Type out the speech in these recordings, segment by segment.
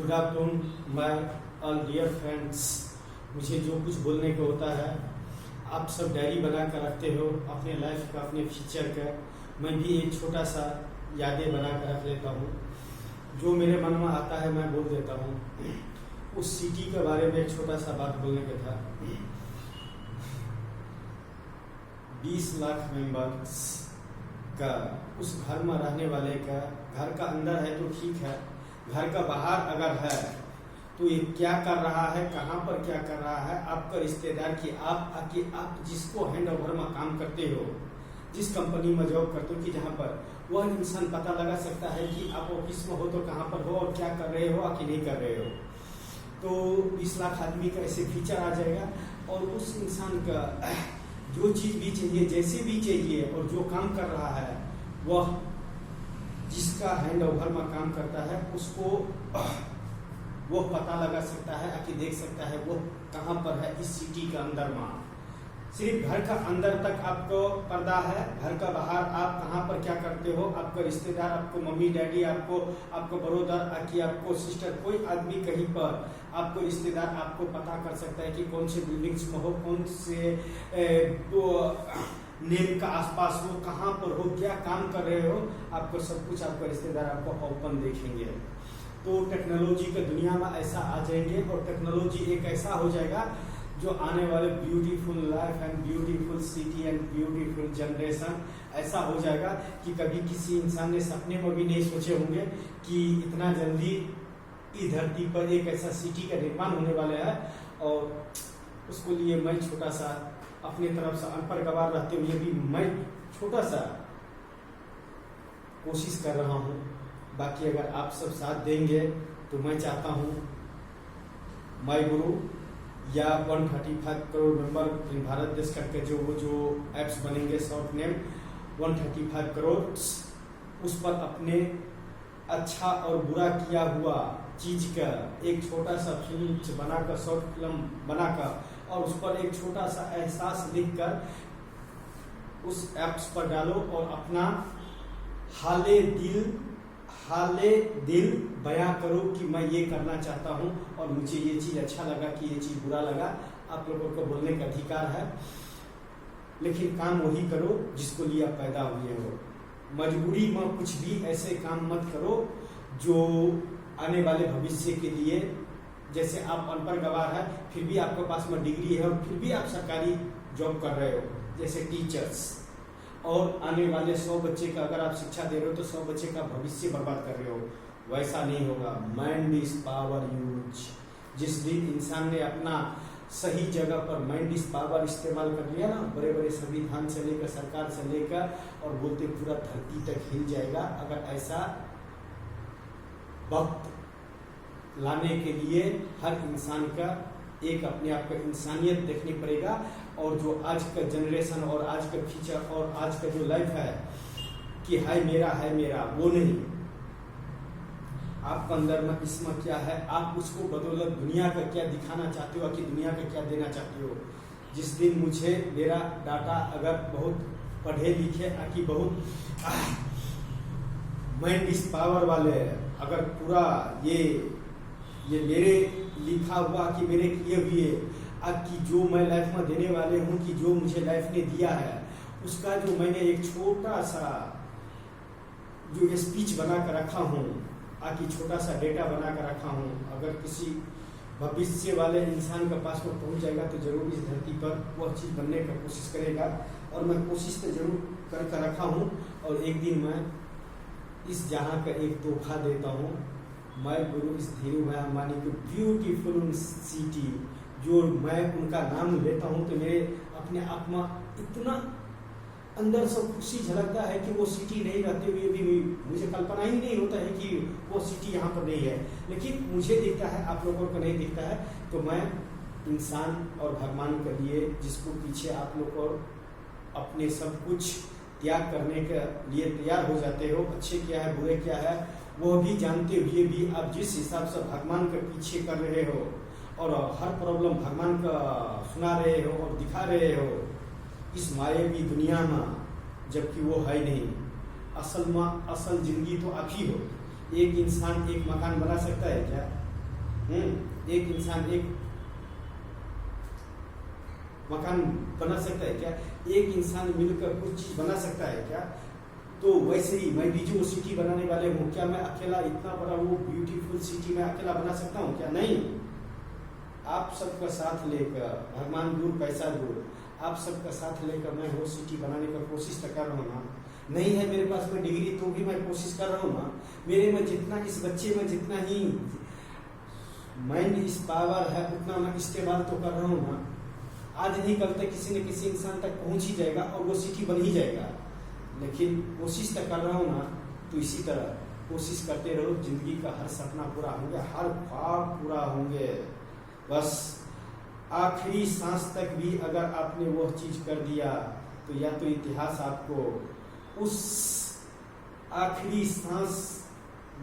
Good afternoon my all dear friends. मुझे जो कुछ बोलने को होता है आप सब डायरी बना कर रखते हो अपने लाइफ का, अपने फ्यूचर का। मैं भी एक छोटा सा यादें बना कर रख लेता हूँ। जो मेरे मन में आता है मैं बोल देता हूँ। उस सिटी के बारे में एक छोटा सा बात बोलने का था। 20 लाख मेंबर्स का उस घर में रहने वाले का, घर का अंदर है तो ठीक है, घर का बाहर अगर है तो ये क्या कर रहा है, कहाँ पर क्या कर रहा है, आपका रिश्तेदार की आप जिसको हैंड ओवर में काम करते हो, जिस कंपनी में जॉब करते हो कि जहाँ पर वह इंसान पता लगा सकता है कि आप ऑफिस में हो तो कहाँ पर हो और क्या कर रहे हो कि नहीं कर रहे हो। तो 20 लाख आदमी का ऐसे फीचर आ जाएगा और उस इंसान का जो चीज़ भी चाहिए, जैसे भी चाहिए और जो काम कर रहा है, वह जिसका हैंड ओवर में काम करता है उसको वो पता लगा सकता है कि देख सकता है वो कहाँ पर है इस सिटी के अंदर में। सिर्फ घर का अंदर तक आपको पर्दा है, घर का बाहर आप कहाँ पर क्या करते हो, आपका रिश्तेदार, आपको मम्मी डैडी, आपको ब्रदर कि आपको सिस्टर, कोई आदमी कहीं पर आपको रिश्तेदार आपको पता कर सकता है कि कौन से बिल्डिंग्स में हो, कौन से नेम का आसपास हो, कहाँ पर हो, क्या काम कर रहे हो, आपको सब कुछ आपका रिश्तेदार आपको ओपन देखेंगे। तो टेक्नोलॉजी के दुनिया में ऐसा आ जाएंगे और टेक्नोलॉजी एक ऐसा हो जाएगा जो आने वाले beautiful life and beautiful city and beautiful generation ऐसा हो जाएगा कि कभी किसी इंसान ने सपने में भी नहीं सोचे होंगे कि इतना जल्दी इस धरती पर एक ऐसा सिटी का निर्माण होने वाला है। और उसको लिए मैं छोटा सा अपनी तरफ से अनपढ़ गवार रहते हुए भी मैं छोटा सा कोशिश कर रहा हूँ। बाकी अगर आप सब साथ देंगे तो मैं चाहता हूँ माय गुरु या 135 करोड़ मेंबर इन भारत देश करके जो एप्स बनेंगे, शॉर्ट नेम 135 करोड़, उस पर अपने अच्छा और बुरा किया हुआ चीज का एक छोटा सा फिल्म बनाकर, शॉर्ट फिल्म बनाकर और उस पर एक छोटा सा एहसास लिखकर उस एप्स पर डालो और अपना हाले दिल बयां करो कि मैं ये करना चाहता हूँ और मुझे ये चीज़ अच्छा लगा कि ये चीज़ बुरा लगा। आप लोगों को बोलने का अधिकार है, लेकिन काम वही करो जिसको लिए आप पैदा हुए हो। मजबूरी में कुछ भी ऐसे काम मत करो जो आने वाले भविष्य के लिए, जैसे आप अनपढ़ गवार है फिर भी आपके पास में डिग्री है और फिर भी आप सरकारी जॉब कर रहे हो, जैसे टीचर्स, और आने वाले 100 बच्चे का अगर आप शिक्षा दे रहे हो तो 100 बच्चे का भविष्य बर्बाद कर रहे हो। वैसा नहीं होगा। Mind is power use. जिस दिन इंसान ने अपना सही जगह पर माइंड इज पावर इस्तेमाल कर लिया ना, बड़े बड़े संविधान से लेकर, सरकार से लेकर और बोलते पूरा धरती तक हिल जाएगा। अगर ऐसा वक्त लाने के लिए हर इंसान का एक अपने आप का इंसानियत देखनी पड़ेगा। और जो आज का जनरेशन और आज का फ्यूचर और आज का जो लाइफ है कि है मेरा, वो नहीं। आपके अंदर में इसमें क्या है, आप उसको बदौलत दुनिया का क्या दिखाना चाहते हो कि दुनिया का क्या देना चाहते हो। जिस दिन मुझे मेरा डाटा अगर बहुत पढ़े लिखे कि बहुत माइंड इज पावर वाले, अगर पूरा ये मेरे लिखा हुआ कि मेरे किए हुए कि जो मैं लाइफ में देने वाले हूँ, कि जो मुझे लाइफ ने दिया है उसका जो मैंने एक छोटा सा जो स्पीच बना कर रखा हूँ, कि छोटा सा डेटा बना कर रखा हूँ, अगर किसी भविष्य वाले इंसान के पास में पहुँच जाएगा तो जरूर इस धरती पर वह चीज़ बनने का कोशिश करेगा। और मैं कोशिश तो जरूर कर रखा हूँ और एक दिन मैं इस जहाँ का एक तोहफा देता हूँ। मैं गुरु इस धीरू भाई अंबानी को ब्यूटीफुल सिटी, जो मैं उनका नाम लेता हूँ तो मेरे अपने आप में इतना अंदर से खुशी झलकता है कि वो सिटी नहीं रहते हुए भी मुझे कल्पना ही नहीं होता है कि वो सिटी यहाँ पर नहीं है, लेकिन मुझे दिखता है, आप लोगों को नहीं दिखता है। तो मैं इंसान और भगवान के लिए, जिसको पीछे आप लोग और अपने सब कुछ त्याग करने के लिए तैयार हो जाते हो, अच्छे क्या है बुरे क्या है वो भी जानते हुए भी आप जिस हिसाब से भगवान के पीछे कर रहे हो और हर प्रॉब्लम भगवान का सुना रहे हो और दिखा रहे हो इस मायावी दुनिया में, जबकि वो है नहीं। असल जिंदगी तो आप ही हो। एक इंसान एक मकान बना सकता है क्या? एक इंसान एक मकान बना सकता है क्या? एक इंसान मिलकर कुछ चीज बना सकता है क्या? तो वैसे ही मैं भी जो सिटी बनाने वाले हूँ, क्या मैं अकेला इतना बड़ा वो ब्यूटीफुल सिटी मैं अकेला बना सकता हूँ क्या? नहीं। आप सबका साथ लेकर, भगवान दूर पैसा दूर, आप सबका साथ लेकर मैं वो सिटी बनाने का कोशिश कर रहा हूँ ना। नहीं है मेरे पास में डिग्री तो भी मैं कोशिश कर रहा हूँ ना। मेरे में जितना, इस बच्चे में जितना ही माइंड इस पावर है उतना मैं इस्तेमाल तो कर रहा हूँ ना। आज नहीं कल तक किसी न किसी इंसान तक पहुंच ही जाएगा और वो सिटी बन ही जाएगा। लेकिन कोशिश तो कर रहा हूँ ना। तो इसी तरह कोशिश करते रहो, जिंदगी का हर सपना पूरा होंगे, हर ख्वाब पूरा होंगे। बस आखिरी सांस तक भी अगर आपने वह चीज कर दिया तो या तो इतिहास आपको उस आखिरी सांस,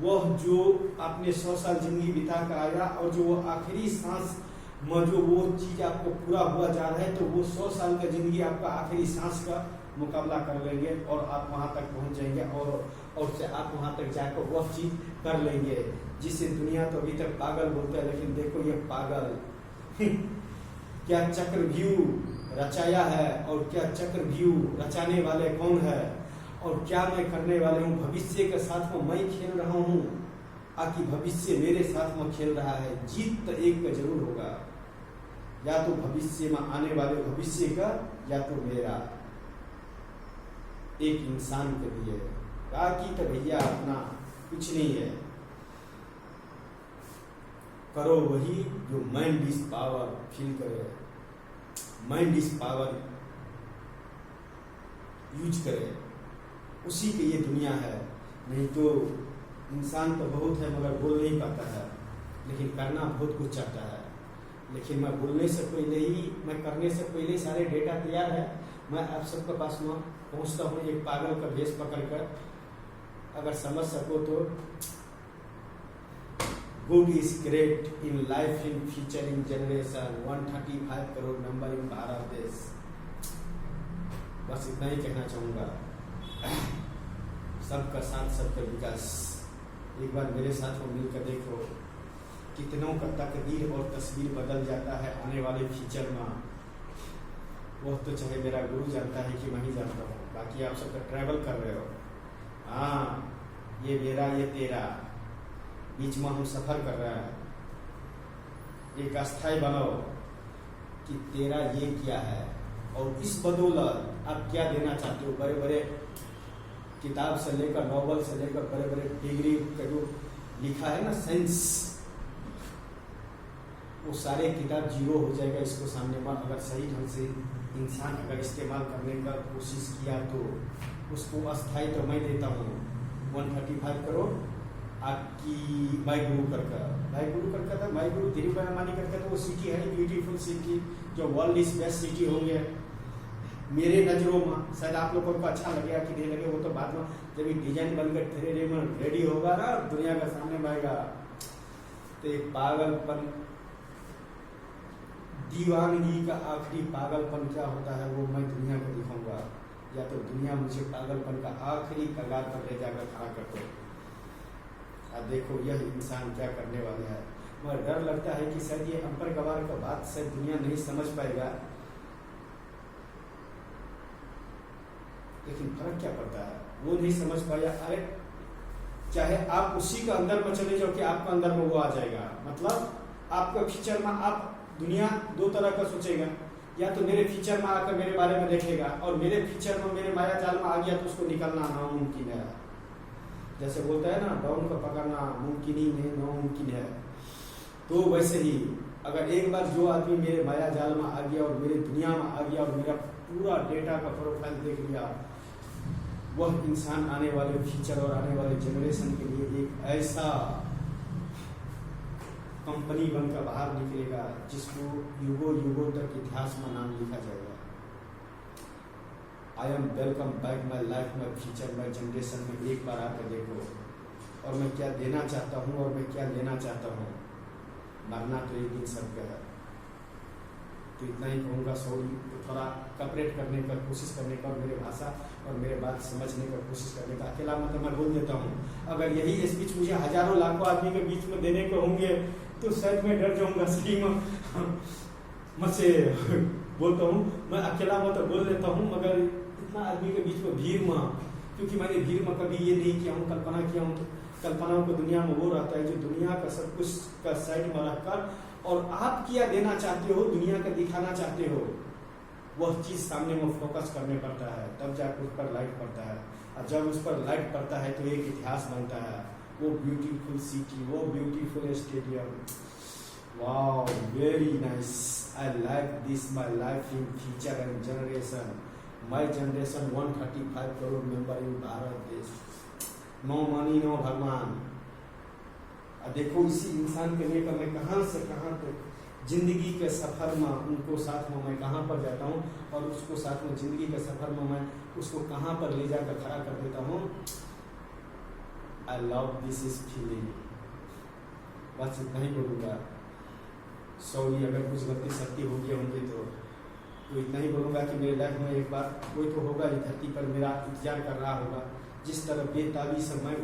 वह जो आपने 100 साल जिंदगी बिता कर आया और जो वो आखिरी सांस में जो वो चीज आपको पूरा हुआ जा रहा है, तो वो 100 साल का जिंदगी आपका आखिरी सांस का मुकाबला कर लेंगे और आप वहां तक पहुंच जाएंगे और से आप वहां तक जाकर वह चीज कर लेंगे जिसे दुनिया तो अभी तक पागल बोलता है। लेकिन देखो ये पागल क्या चक्रव्यूह रचाया है और क्या चक्रव्यूह रचाने वाले कौन है और क्या मैं करने वाले हूँ। भविष्य के साथ में मैं खेल रहा हूँ, आकि भविष्य मेरे साथ में खेल रहा है। जीत तो एक का जरूर होगा, या तो भविष्य में आने वाले भविष्य का या तो मेरा, एक इंसान के लिए। बाकी तो भैया अपना कुछ नहीं है। करो वही जो माइंड इज पावर फील करे, माइंड इज पावर यूज करे, उसी की ये दुनिया है। नहीं तो इंसान तो बहुत है मगर बोल नहीं पाता है, लेकिन करना बहुत कुछ चाहता है। लेकिन मैं बोलने से पहले ही, मैं करने से पहले ही सारे डेटा तैयार है। मैं आप सबके पास में पहुंचता हूँ एक पागल का भेष पकड़कर। अगर समझ सको तो good is great in life, in future, in generation, 135 crore number in Bharat देश। बस इतना ही कहना चाहूँगा। सबका साथ सबका विकास। एक बार मेरे साथ में मिलकर देखो कितनों का तकदीर और तस्वीर बदल जाता है आने वाले फ्यूचर में। वो तो चाहे मेरा गुरु जानता है कि मैं ही जानता हूँ, बाकी आप सबका ट्रैवल कर रहे हो। हाँ, ये मेरा ये तेरा, बीच में हम सफर कर रहे हैं। एक अस्थाई बनाओ कि तेरा ये क्या है और इस बदौलत आप क्या देना चाहते हो। बड़े बड़े किताब से लेकर, नॉवल से लेकर, बड़े बड़े डिग्री का जो लिखा है ना साइंस, वो सारे किताब जीरो हो जाएगा इसको सामने में। अगर सही ढंग से इंसान अगर इस्तेमाल करने का कोशिश किया तो उसको अस्थाई तो मैं देता हूँ 135 करोड़ आपकी माई गुरु करके था माई गुरु तिरुपति मानी करके। तो वो सिटी है ब्यूटीफुल सिटी जो वर्ल्ड इज बेस्ट सिटी होंगे मेरे नज़रों में। शायद आप लोगों को अच्छा लगेगा कि नहीं लगे, वो तो बाद में जब डिजाइन बनकर धीरे में रेडी होगा ना, दुनिया का सामने में आएगा। तो एक पागलपन, दीवानगी का आखिरी पागलपन क्या होता है वो मैं दुनिया को दिखाऊंगा, या तो दुनिया मुझे पागलपन का आखिरी कगार पर ले जाकर खड़ा कर दो। अब देखो यह इंसान क्या करने वाला है। मगर डर लगता है कि शायद ये अम्पर गवार का बात शायद दुनिया नहीं समझ पाएगा, लेकिन फर्क क्या पड़ता है, वो नहीं समझ पाया। अरे चाहे आप उसी का अंदर में चले जाओ कि आपका अंदर में वो आ जाएगा। मतलब आपका फ्यूचर में आप दुनिया दो तरह का सोचेगा, या तो मेरे फ्यूचर में आकर मेरे बारे में देखेगा और मेरे फ्यूचर में मेरे माया जाल में आ गया तो उसको निकलना नामुमकिन है। जैसे बोलता है ना, डाउन का पकड़ना मुमकिन ही नहीं, नामुमकिन है। तो वैसे ही अगर एक बार जो आदमी मेरे माया जाल में आ गया और मेरे दुनिया में आ गया और मेरा पूरा डेटा का प्रोफाइल देख लिया, वह इंसान आने वाले फ्यूचर और आने वाले जनरेशन के लिए एक ऐसा कंपनी बनकर बाहर निकलेगा जिसको युगों युगों तक इतिहास में नाम लिखा जाएगा। I am welcome back my life, my future, my generation में एक बार आकर देखो और मैं क्या देना चाहता हूँ और मैं क्या लेना चाहता हूँ। मरना तो एक दिन सबका है। तो इतना ही कहूँगा। सॉरी, तो थोड़ा कपरेट करने का कोशिश करने का और मेरे भाषा और मेरे बात समझने का कोशिश करने का। अकेला मतलब मैं बोल देता हूँ, अगर यही स्पीच मुझे हजारों लाखों आदमी के बीच में देने को होंगे तो शायद मैं डर जाऊँगा। सही में मुझसे बोलता हूँ, मैं अकेला मतलब बोल लेता हूँ, मगर इतना आदमी के बीच में भीड़ में, क्योंकि मैंने भीड़ में कभी ये नहीं किया हूँ, कल्पना किया हूँ। कल्पनाओं को दुनिया में वो रहता है जो दुनिया का सब कुछ का साइड में रखकर और आप क्या देना चाहते हो, दुनिया का दिखाना चाहते हो, वह चीज सामने में फोकस करने पड़ता है, तब जाकर उस पर लाइट पड़ता है। और जब उस पर लाइट पड़ता है तो एक इतिहास बनता है। वो ब्यूटीफुल सिटी, वो beautiful stadium, wow, very nice, I like this my life in future and generation. My generation 135 crore member in Bharat देश। नो मनी नो भगवान। देखो इसी इंसान के लिए मैं कहाँ से कहाँ तक जिंदगी के सफर में उनको साथ में मैं कहाँ पर जाता हूँ और उसको साथ में जिंदगी के सफर में मैं उसको कहाँ पर ले जाकर खड़ा कर देता हूँ। I love this is feeling. बस इतना ही बोलूँगा। सॉरी अगर कुछ गलती सत्य हो गई होंगी तो इतना ही बोलूँगा कि मेरे लाइफ में एक बार कोई तो होगा इस धरती पर मेरा इंतजार कर रहा होगा। जिस तरह बेताबी से मैं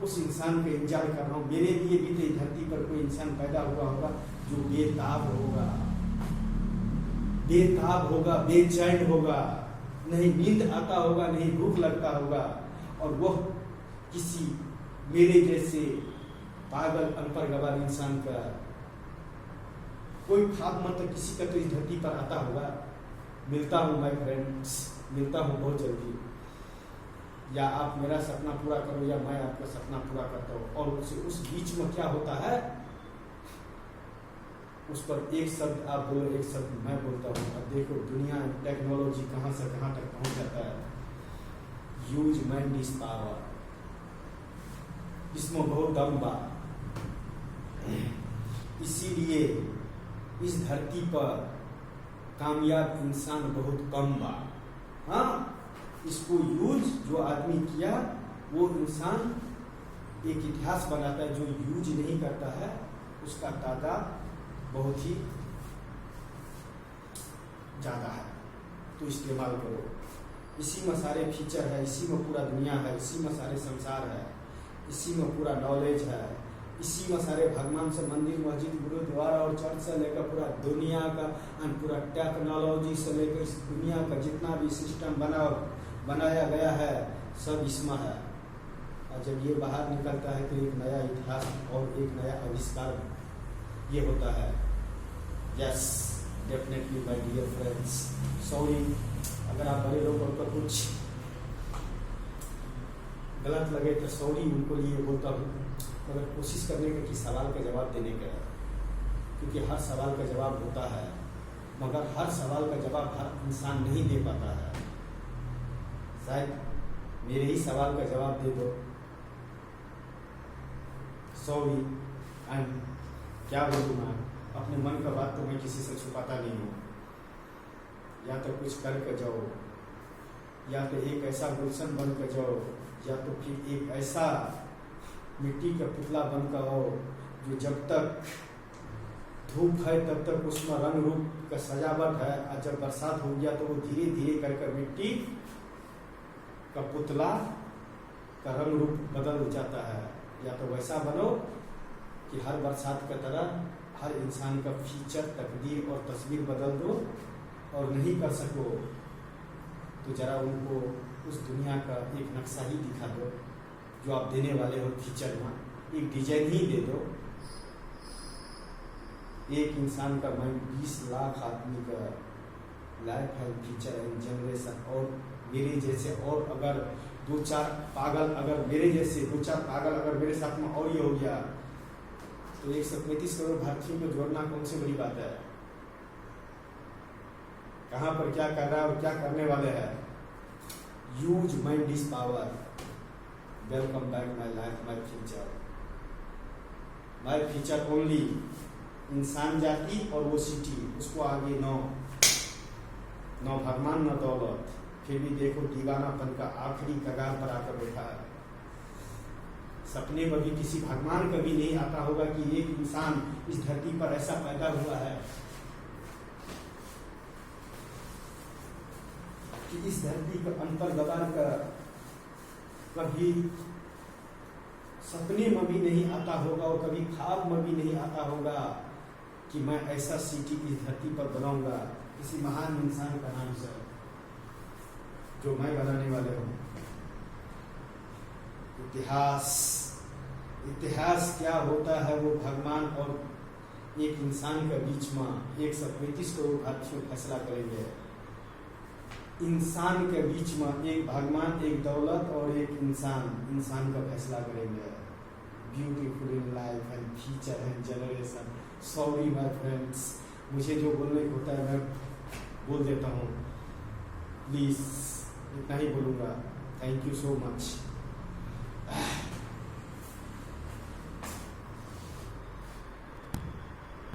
उस इंसान का इंतजार कर रहा हूँ, मेरे लिए भी तो धरती पर कोई इंसान पैदा हुआ होगा जो बेताब होगा, बेचैन होगा, नहीं नींद आता होगा, नहीं भूख लगता होगा, और वह किसी मेरे जैसे पागल अनपढ़ गवार इंसान का कोई ख्वाब मतलब किसी का तो इस धरती पर आता होगा। मिलता हूँ माय फ्रेंड्स, मिलता हूँ बहुत जल्दी। या आप मेरा सपना पूरा करो या मैं आपका सपना पूरा करता हूँ, और उस बीच में क्या होता है, उस पर एक शब्द आप बोलो, एक शब्द मैं बोलता हूँ, और देखो दुनिया टेक्नोलॉजी कहाँ से कहाँ तक पहुँच जाता है। यूज माइंड इज पावर, इसमें बहुत दम बा। इसीलिए इस धरती पर कामयाब इंसान बहुत कम बा। हाँ, इसको यूज जो आदमी किया वो इंसान एक इतिहास बनाता है। जो यूज नहीं करता है उसका तादाद बहुत ही ज्यादा है। तो इस्तेमाल करो। इसी में सारे फीचर है, इसी में पूरा दुनिया है, इसी में सारे संसार है, इसी में पूरा नॉलेज है, इसी में सारे भगवान से मंदिर मस्जिद गुरुद्वारा और चर्च से लेकर पूरा दुनिया का पूरा टेक्नोलॉजी से लेकर इस दुनिया का जितना भी सिस्टम बनाया गया है सब इसमें है। और जब ये बाहर निकलता है तो एक नया इतिहास और एक नया आविष्कार ये होता है। Yes definitely my dear friends, sorry अगर आप बड़े लोगों को कुछ गलत लगे तो सॉरी उनको लिए बोलता हूँ, मगर कोशिश करने का कि सवाल का जवाब देने का, क्योंकि हर सवाल का जवाब होता है मगर हर सवाल का जवाब हर इंसान नहीं दे पाता है। शायद मेरे ही सवाल का जवाब दे दो। सॉरी एंड क्या बोलूँ मैं, अपने मन का बात तो मैं किसी से छुपाता नहीं हूँ। या तो कुछ करके जाओ, या तो एक ऐसा गुलशन बन कर जाओ, या तो फिर एक ऐसा मिट्टी का पुतला बनकर आओ जो जब तक धूप है तब तक उसमें रंग रूप का सजावट है, और जब बरसात हो गया तो वो धीरे धीरे कर मिट्टी का पुतला का रंग रूप बदल जाता है। या तो वैसा बनो कि हर बरसात का तरह हर इंसान का फीचर, तकदीर और तस्वीर बदल दो, और नहीं कर सको तो जरा उनको उस दुनिया का एक नक्शा ही दिखा दो जो आप देने वाले हो। फीचर में एक डिजाइन ही दे दो। एक इंसान का माइंड 20 लाख आदमी का लाइफ है, फीचर एंड जनरेशन। और मेरे जैसे और अगर दो चार पागल अगर मेरे साथ में और ये हो गया तो 135 करोड़ भारतीयों को जोड़ना कौन सी बड़ी बात है। कहाँ पर क्या कर रहा है और क्या करने वाले हैं। Use mind is power. Welcome back my life my future. My future only इंसान जाति और वो सिटी, उसको आगे न भगवान न दौलत। फिर भी देखो दीवानापन का आखिरी कगार पर आकर बैठा है। सपने में भी किसी भगवान का भी नहीं आता होगा कि एक इंसान इस धरती पर ऐसा पैदा हुआ है कि इस धरती का अंतर दबा कर कभी सपने में भी नहीं आता होगा और कभी ख्वाब में भी नहीं आता होगा कि मैं ऐसा सिटी इस धरती पर बनाऊंगा किसी महान इंसान का नाम से जो मैं बनाने वाले हूँ। इतिहास क्या होता है वो भगवान और एक इंसान के बीच में 135 करोड़ भारतीयों फैसला करेंगे। इंसान के बीच में एक भगवान, एक दौलत और एक इंसान का फैसला करेंगे। Beautiful in life and future and generation. Sorry my friends, मुझे जो बोलने को होता है मैं बोल देता हूँ। प्लीज इतना ही बोलूँगा। Thank you so much.